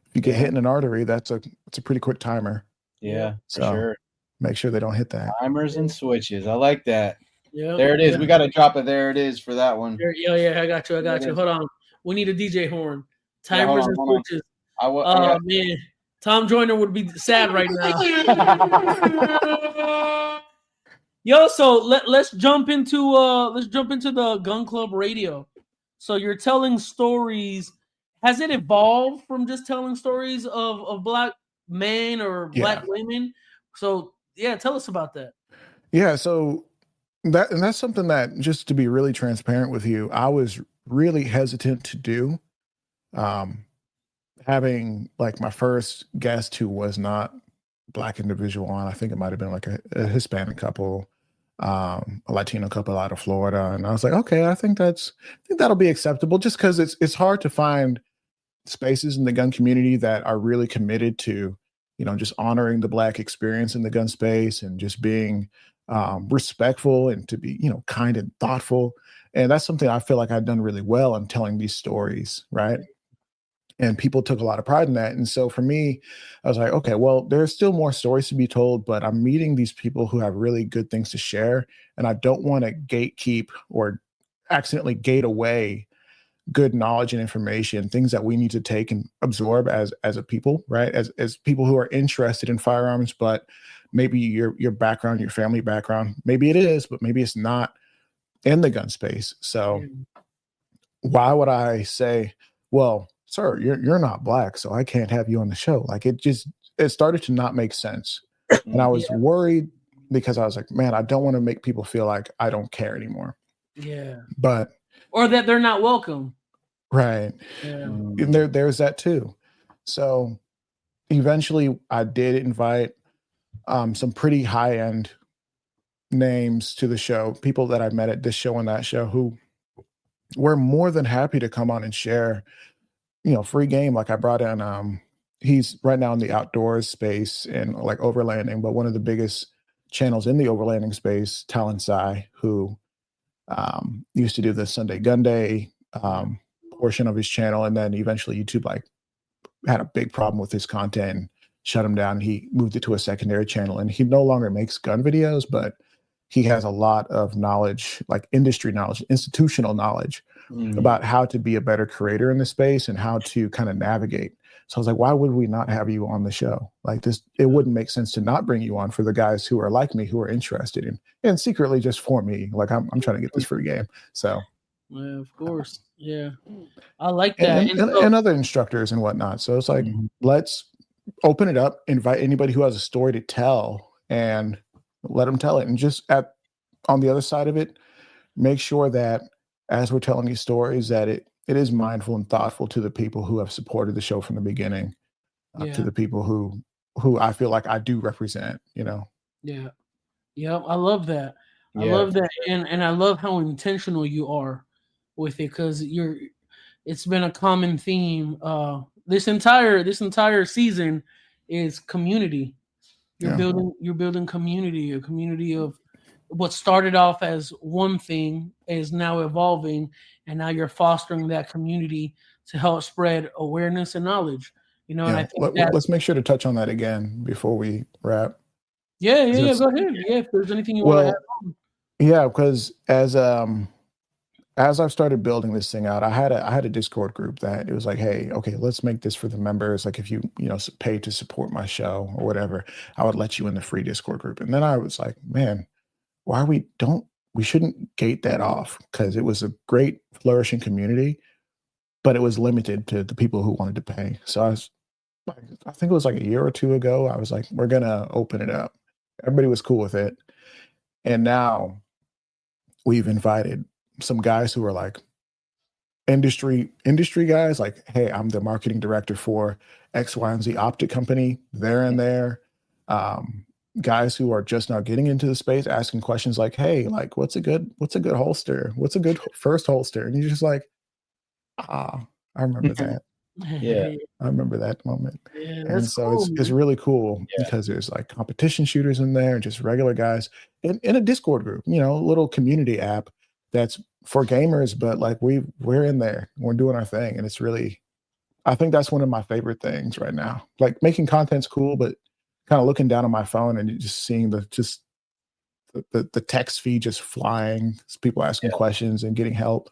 If you get hit in an artery, that's a pretty quick timer. Yeah, So for sure. make sure they don't hit that. Timers and switches. I like that. Yeah, there it is. We got to drop it. There it is for that one. Yeah, I got you. There it Hold on. We need a DJ horn. Yeah, hold Timers on, and hold on. switches. Yeah. Man, Tom Joyner would be sad right now. Yo, so let's jump into the Gun Club Radio. So you're telling stories. Has it evolved from just telling stories of black men or black women? So yeah, tell us about that. Yeah, so that's something that, just to be really transparent with you, I was really hesitant to do. Having like my first guest who was not black individual on, I think it might have been like a Hispanic couple, a Latino couple out of Florida, and I was like, okay, I think that'll be acceptable, just because it's hard to find spaces in the gun community that are really committed to, you know, just honoring the black experience in the gun space and just being respectful and to be, you know, kind and thoughtful. And that's something I feel like I've done really well in telling these stories, right? And people took a lot of pride in that. And so for me, I was like, okay, well, there's still more stories to be told, but I'm meeting these people who have really good things to share. And I don't want to gatekeep or accidentally gate away good knowledge and information, things that we need to take and absorb as a people, right? As people who are interested in firearms, but maybe your background, your family background, maybe it is, but maybe it's not in the gun space. So why would I say, well, sir, you're not black, so I can't have you on the show? Like it started to not make sense. And I was worried because I was like, man, I don't want to make people feel like I don't care anymore. Yeah. But or that they're not welcome. Right. Yeah. And there's that too. So eventually I did invite some pretty high-end names to the show, people that I met at this show and that show, who were more than happy to come on and share, you know, free game. Like I brought in he's right now in the outdoors space and like overlanding, but one of the biggest channels in the overlanding space, Talon Sai, who used to do the Sunday Gun Day portion of his channel, and then eventually YouTube like had a big problem with his content and shut him down. He moved it to a secondary channel, and he no longer makes gun videos, but he has a lot of knowledge, like industry knowledge, institutional knowledge about how to be a better creator in the space and how to kind of navigate. So I was like, why would we not have you on the show? Like this, it wouldn't make sense to not bring you on for the guys who are like me, who are interested in, and secretly just for me, like I'm trying to get this free game. So yeah, of course. Yeah. I like that. And other instructors and whatnot. So it's like, let's open it up, invite anybody who has a story to tell and let them tell it. And just on the other side of it, make sure that as we're telling these stories, that it is mindful and thoughtful to the people who have supported the show from the beginning, to the people who I feel like I do represent, you know? Yeah. Yeah. I love that. I love that. And I love how intentional you are with it, because it's been a common theme. This entire season is community. You're building community, a community of what started off as one thing is now evolving, and now you're fostering that community to help spread awareness and knowledge. You know, and I think let's make sure to touch on that again before we wrap. Yeah. Go ahead. Yeah, if there's anything you want to add on. Yeah, because as I've started building this thing out, I had a Discord group that it was like, hey, okay, let's make this for the members. Like if you pay to support my show or whatever, I would let you in the free Discord group. And then I was like, man, we shouldn't gate that off, because it was a great flourishing community, but it was limited to the people who wanted to pay. So I think it was like a year or two ago. I was like, we're gonna open it up. Everybody was cool with it. And now we've invited some guys who are like industry guys, like, hey, I'm the marketing director for X, Y, and Z optic company. They're in there. Guys who are just now getting into the space asking questions like, hey, like what's a good holster? What's a good first holster? And you're just like, I remember that. Yeah. I remember that moment. Yeah, And that's so cool. it's really cool Yeah. because there's like competition shooters in there, just regular guys in a Discord group, a little community app that's for gamers, but like we're in there, we're doing our thing. And it's really, I think that's one of my favorite things right now. Like making content's cool, but kind of looking down on my phone and just seeing the text feed just flying, people asking questions and getting help.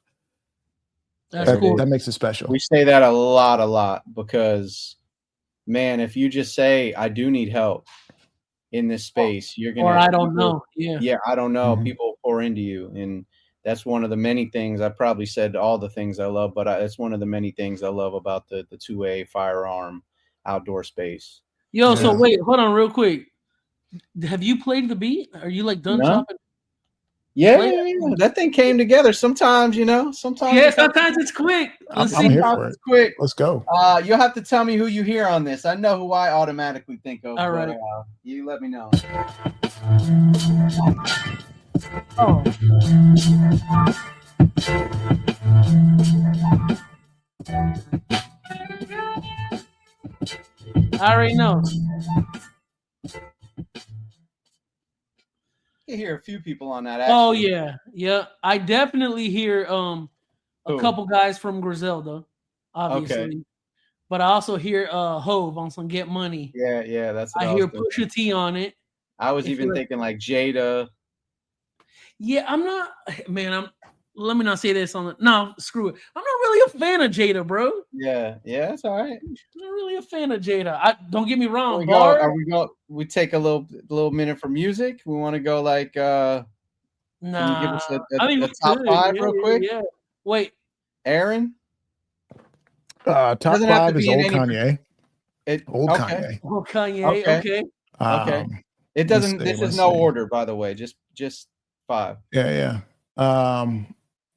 That's cool. That makes it special. We say that a lot because, man, if you just say, I do need help in this space, you're going to. Or I don't know. Yeah. Yeah, I don't know. Mhm. People pour into you. And that's one of the many things. I probably said all the things I love, but it's one of the many things I love about the 2A firearm outdoor space. Yo, so Yeah. wait, hold on real quick. Have you played the beat? Are you like done No. chopping? Yeah, Play that thing came together. Sometimes, sometimes sometimes it's quick. Let's I'm see. here for it. it's quick. Let's go. You'll have to tell me who you hear on this. I know who I automatically think of. All right. You let me know. Oh. I already know. You hear a few people on that. Oh Actually. yeah. I definitely hear a Who? couple guys from Griselda, obviously. Okay. But I also hear Hove on some Get Money. Yeah, that's what I hear Pusha T on it. I was even thinking like Jada. Yeah, I'm not, man. Let me not say this on the. No, screw it. I'm not really a fan of Jada, bro. Yeah, it's all right. I'm not really a fan of Jada. Don't get me wrong. We take a little minute for music? We want to go like can you give us a top five real quick? Yeah. Wait. Aaron? Top Doesn't have to five is be in old any- Kanye. Old Kanye. Oh, Kanye. Okay. Okay. It doesn't. This is no order, by the way. Just five. Yeah.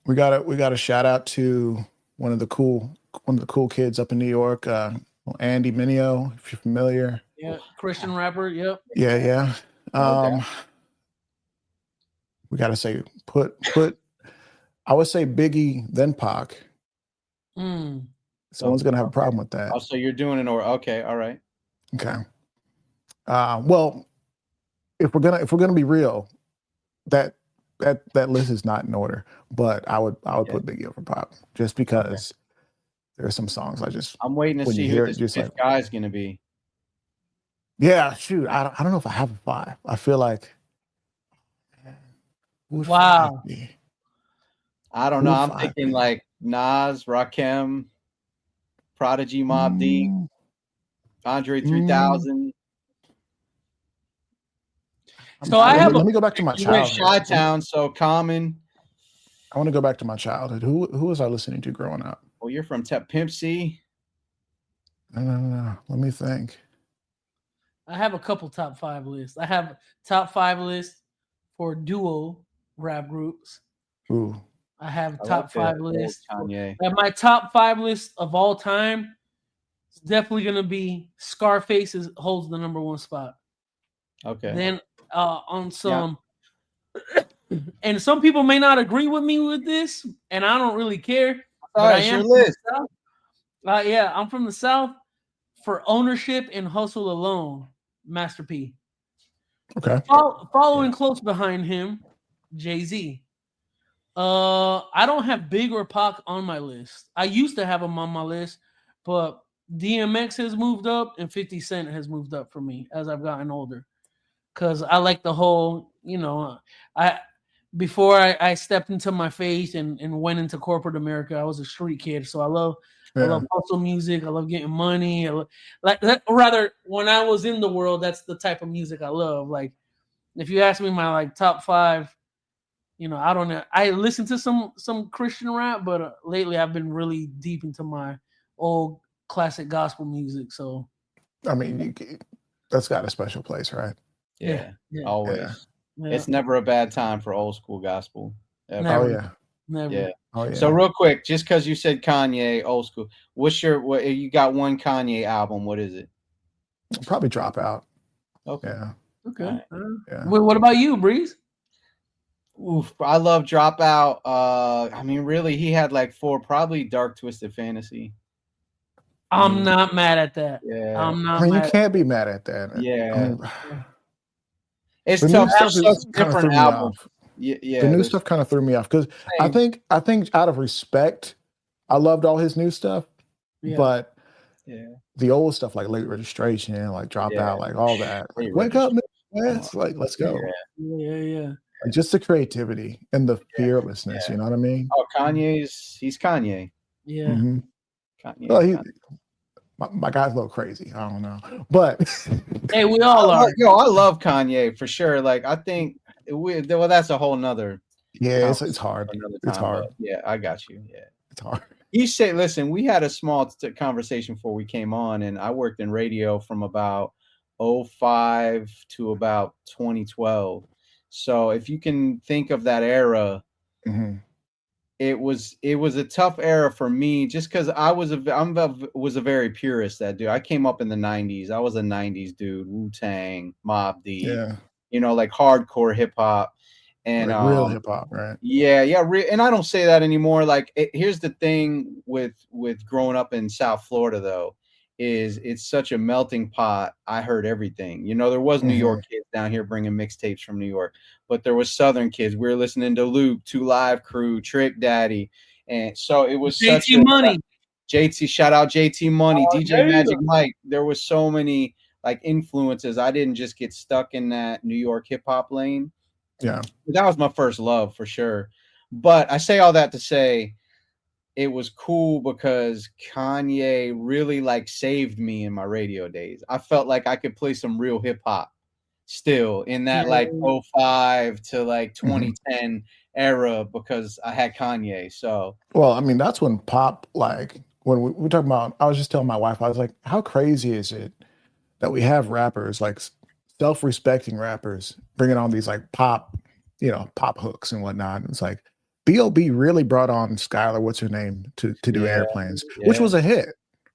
We got a shout out to one of the cool kids up in New York, Andy Mineo, if you're familiar. Yeah, Christian rapper. Yep. Yeah. We gotta say put. I would say Biggie, then Pac. Someone's gonna have a problem with that. Oh, so you're doing an order. Okay, all right. Okay. Well, if we're gonna be real, that list is not in order. But I would put Biggie over Pac just because there's some songs I'm waiting to see who this fifth guy's gonna be. Yeah, shoot. I don't know if I have a five. I feel like. Wow. I don't know. I'm thinking like Nas, Rakim, Prodigy, Mobb Deep, Andre 3000. So let me go back to my childhood. Chi-Town, so Common. I want to go back to my childhood. Who was I listening to growing up? Well, you're from Pimp C. No. Let me think. I have a couple top five lists. I have top five lists for duo rap groups. Ooh. I have top five lists. Kanye. My top five list of all time is definitely going to be Scarface holds the number one spot. Okay. Then on some, and some people may not agree with me with this, and I don't really care. But I am your list. I'm from the South. For Ownership and Hustle Alone, Master P. Okay. Following close behind him, Jay-Z. I don't have Big or Pac on my list. I used to have them on my list, but DMX has moved up and 50 Cent has moved up for me as I've gotten older. Because I like the whole, before I stepped into my faith and went into corporate America, I was a street kid. So I love hustle music. I love getting money. Rather, when I was in the world, that's the type of music I love. Like, if you ask me my top five, I don't know. I listen to some Christian rap, but lately I've been really deep into my old classic gospel music. So I mean, that's got a special place, right? Yeah, Yeah. always. Yeah. It's never a bad time for old school gospel. Ever. Never. Oh yeah. Never. Yeah. Oh yeah. So real quick, just because you said Kanye, old school, what you got one Kanye album? What is it? Probably Drop Out. Okay. Yeah. Okay. Yeah. What about you, Breeze? Oof, I love Dropout. I mean, really, he had like 4, probably Dark Twisted Fantasy. I'm not mad at that. Yeah. I'm not I mean, mad. you can't be mad at that. Yeah. I mean, It's the tough. new stuff Such kind of threw different me albums. off. Yeah. The new stuff kind of threw me off because I think out of respect, I loved all his new stuff, but the old stuff like Late Registration, like Dropout, like all that, like, wake up, man. It's like let's go. Yeah. Like, just the creativity and the fearlessness. You know what I mean? Oh, he's Kanye. Yeah. Mm-hmm. Kanye. Well, my guy's a little crazy. I don't know, but hey, we all are. Yo, I love Kanye for sure. Like, I think that's a whole nother. Yeah, it's hard. It's hard. Yeah, I got you. Yeah, it's hard. You say, listen, we had a small conversation before we came on, and I worked in radio from about 2005 to about 2012. So if you can think of that era, it was a tough era for me, just because I was a very purist. That dude, I came up in the 90s. I was a 90s dude. Wu-Tang, Mobb Deep, like hardcore hip hop. And like real hip hop, right? Yeah. And I don't say that anymore. Like, here's the thing with growing up in South Florida, though, is it's such a melting pot. I heard everything. There was New York kids down here bringing mixtapes from New York, but there was Southern kids. We were listening to Luke, 2 Live Crew, Trick Daddy, and so it was JT Money. JT, shout out JT Money, DJ Magic Mike. There was so many like influences. I didn't just get stuck in that New York hip hop lane. Yeah, that was my first love for sure. But I say all that to say it was cool because Kanye really like saved me in my radio days. I felt like I could play some real hip hop still in that like 05 to like 2010 era because I had Kanye. So, well, I mean, that's when pop, like when we're talking about, I was just telling my wife, I was like, how crazy is it that we have rappers, like self-respecting rappers, bringing on these like pop hooks and whatnot. And it's like B.O.B. really brought on Skylar, what's her name, to do Airplanes, which was a hit.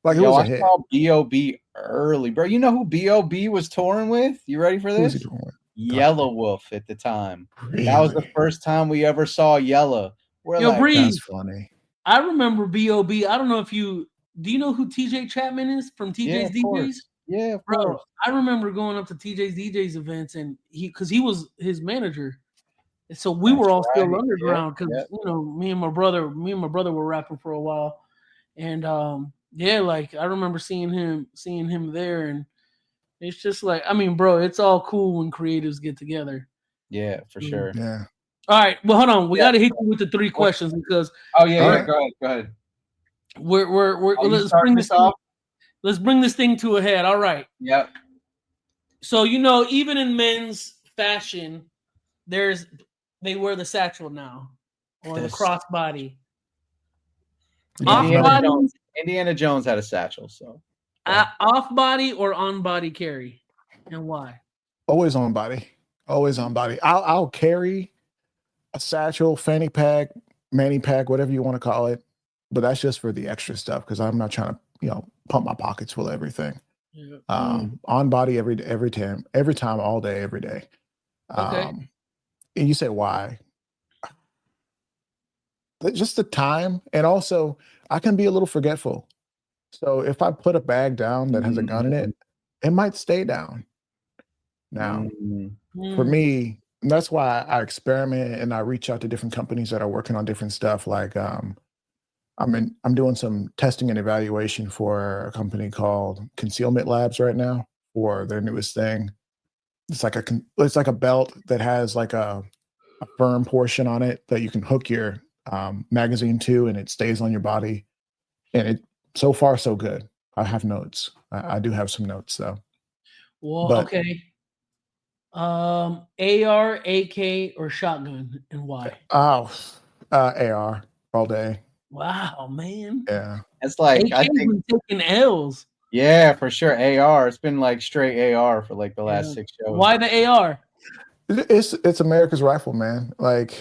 Like, it was a hit. I saw B.O.B. early, bro. You know who B.O.B. was touring with? You ready for this? Who was he touring with? Yellow Wolf at the time. Really? That was the first time we ever saw Yella. Breeze. That's funny. I remember B.O.B. I don't know if do you know who TJ Chapman is from TJ's DJs? Yeah, of bro. course. I remember going up to TJ's DJs events, and because he was his manager, and so we were all still underground because me and my brother were rapping for a while, and like I remember seeing him there, and it's just like, I mean, bro, it's all cool when creatives get together. Yeah, for sure. Yeah. All right, well, hold on, we got to hit you with the 3 questions because. Oh yeah, go ahead. We're let's bring this off. Let's bring this thing to a head. All right. Yep. So, even in men's fashion, they wear the satchel now or the crossbody. Indiana Jones had a satchel. So off body or on body carry, and why? Always on body. Always on body. I'll carry a satchel, fanny pack, manny pack, whatever you want to call it, but that's just for the extra stuff because I'm not trying to pump my pockets full of everything. Yeah. On body every time, all day, every day. Okay. And you say why? Just the time, and also I can be a little forgetful. So if I put a bag down that has a gun in it, it might stay down. Now, for me, that's why I experiment and I reach out to different companies that are working on different stuff. Like I'm doing some testing and evaluation for a company called Concealment Labs right now for their newest thing. It's like a belt that has like a firm portion on it that you can hook your magazine to, and it stays on your body. And it so far so good. I have notes. I do have some notes though. Well, okay. AR, AK, or shotgun, and why? AR all day. Wow, man. Yeah. It's like I think taking L's. Yeah, for sure. AR. It's been like straight AR for like the last 6 shows. Why the AR? It's America's rifle, man. Like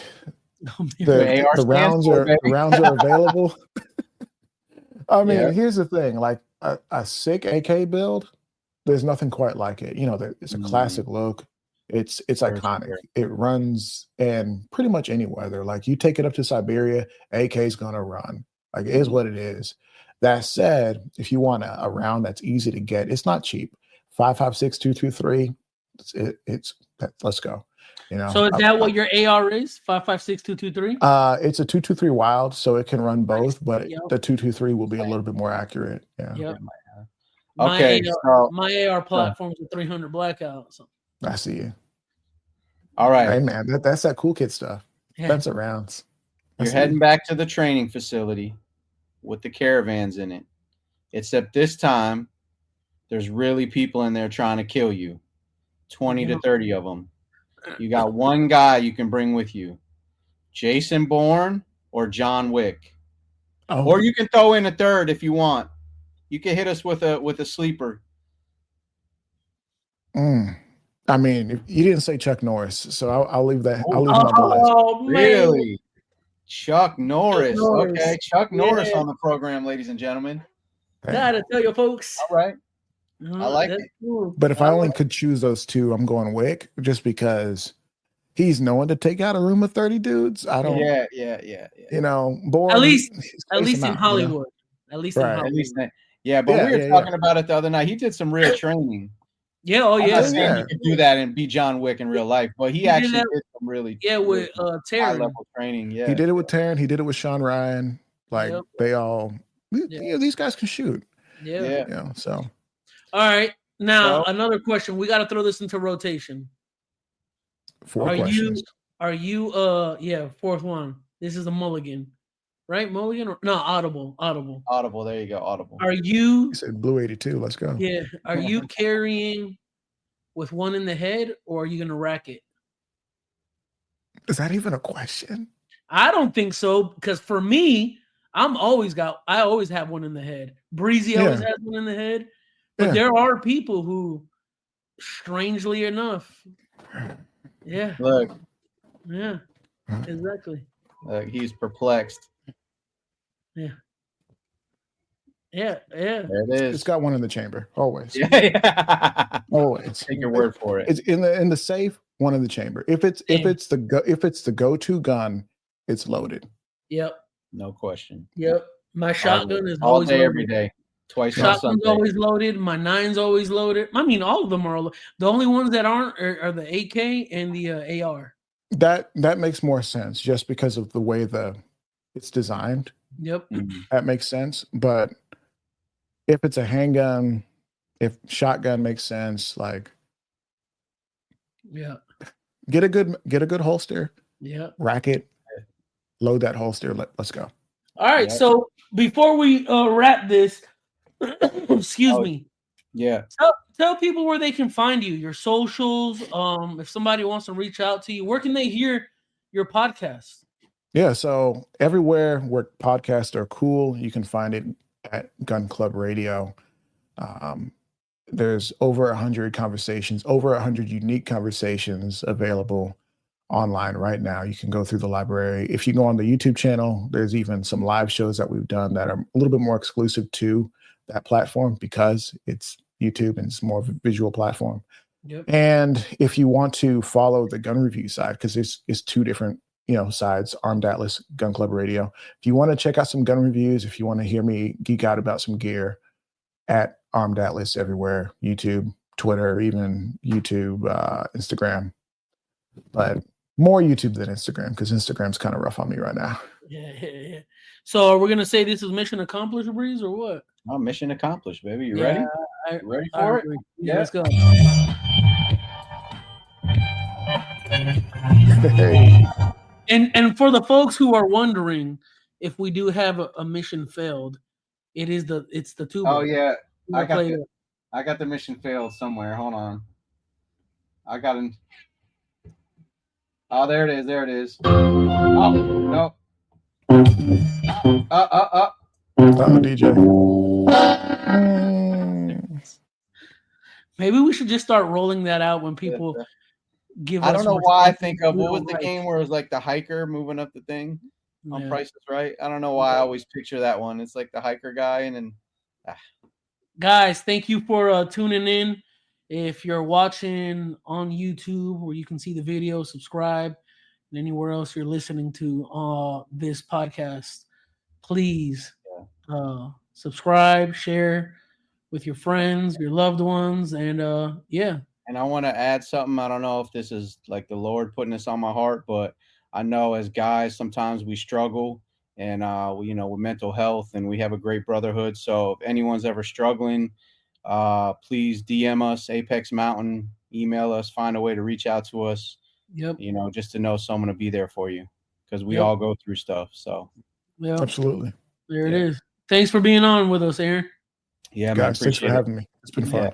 the rounds are available. I mean, here's the thing: like a sick AK build, there's nothing quite like it. You know, it's a classic look. It's iconic. Sure. It runs in pretty much any weather. Like you take it up to Siberia, AK's gonna run. Like it is what it is. That said, if you want a round that's easy to get, it's not cheap. 5.56 223. Let's go. You know. So is that what your AR is? 5.56 223. It's a 223 wild, so it can run both, but the 223 will be a little bit more accurate. Yeah. Yep. Okay. My AR platform's a 300 blackout. So. I see you. All right. Hey man, that's that cool kid stuff. Spencer rounds. You're heading back to the training facility with the caravans in it. Except this time, there's really people in there trying to kill you. 20 to 30 of them. You got one guy you can bring with you. Jason Bourne or John Wick. Oh. Or you can throw in a third if you want. You can hit us with a sleeper. I mean, you didn't say Chuck Norris, so I'll leave that. I'll leave him on the list. Oh, really? Chuck Norris. Okay, Chuck Norris on the program, ladies and gentlemen. Gotta tell you folks. All right. I like it. Cool. But if I only could choose those two, I'm going Wick, just because he's known to take out a room of 30 dudes. I don't. Yeah. You know, Bourne, at least in Hollywood. You know? At least in Hollywood. At least but we were talking about it the other night. He did some real training. Yeah, oh yeah. I'm not saying you could do that and be John Wick in real life, but he actually did some really with Taryn. high-level training. Yeah, he did it with Taryn. He did it with Sean Ryan. Like they all, these guys can shoot. Yeah. You know, so. All right. Now another question. We got to throw this into rotation. Four questions. Are you fourth one. This is a mulligan. Right? Mulligan or no, audible. Audible, there you go. Audible. Are you said Blue 82, let's go. Yeah. Are you carrying with one in the head or are you gonna rack it? Is that even a question? I don't think so, because for me, I always have one in the head. Breezy always has one in the head. But there are people who, strangely enough, look. Yeah. Exactly. He's perplexed. Yeah. There it is. It's got one in the chamber, always. Yeah. Always. Take your word for it. It's in the safe, one in the chamber. If it's the go-to gun, it's loaded. Yep. No question. Yep. My shotgun is all always day, loaded. every day. Twice Shotgun's on Sunday. always loaded. My 9's always loaded. I mean, all of them are. The only ones that aren't are the AK and the AR. That makes more sense just because of the way it's designed. Yep. That makes sense. But if it's a handgun, if shotgun makes sense, like get a good holster. Yeah. Rack it. Load that holster. Let's go. All right. So before we wrap this, excuse me. Yeah. Tell people where they can find you, your socials. If somebody wants to reach out to you, where can they hear your podcast? Yeah, so everywhere where podcasts are cool, you can find it at Gun Club Radio. There's over 100 conversations, over 100 unique conversations available online right now. You can go through the library. If you go on the YouTube channel, there's even some live shows that we've done that are a little bit more exclusive to that platform because it's YouTube and it's more of a visual platform. Yep. And if you want to follow the gun review side, because it's two different sides, Armed Atlas, Gun Club Radio. If you want to check out some gun reviews, if you want to hear me geek out about some gear, at Armed Atlas everywhere, YouTube, Twitter, even YouTube, Instagram, but more YouTube than Instagram because Instagram's kind of rough on me right now. Yeah. So are we going to say this is mission accomplished, Breeze, or what? Oh, mission accomplished, baby. You ready? You ready for it? Yeah, let's go. Hey. And for the folks who are wondering if we do have a mission failed, it's the tuba. Oh yeah, I got the mission failed somewhere. Hold on, I got him. Oh, there it is. There it is. Oh no. DJ. Maybe we should just start rolling that out when people give us. I don't know why I responses think of we what was don't the like. game where it was like the hiker moving up the thing on Yeah. Price is Right. I don't know why I always picture that one. It's like the hiker guy and then Guys, thank you for tuning in. If you're watching on YouTube where you can see the video, subscribe, and anywhere else you're listening to this podcast, please subscribe, share with your friends, your loved ones, and yeah. And I want to add something. I don't know if this is like the Lord putting this on my heart, but I know as guys sometimes we struggle and with mental health, and we have a great brotherhood. So if anyone's ever struggling, please DM us, Apex Mountain, email us, find a way to reach out to us. Yep. Just to know someone to be there for you, because we all go through stuff. So yeah, Absolutely. There it is. Thanks for being on with us, Aaron. Yeah, guys, thanks for having me. It's been fun.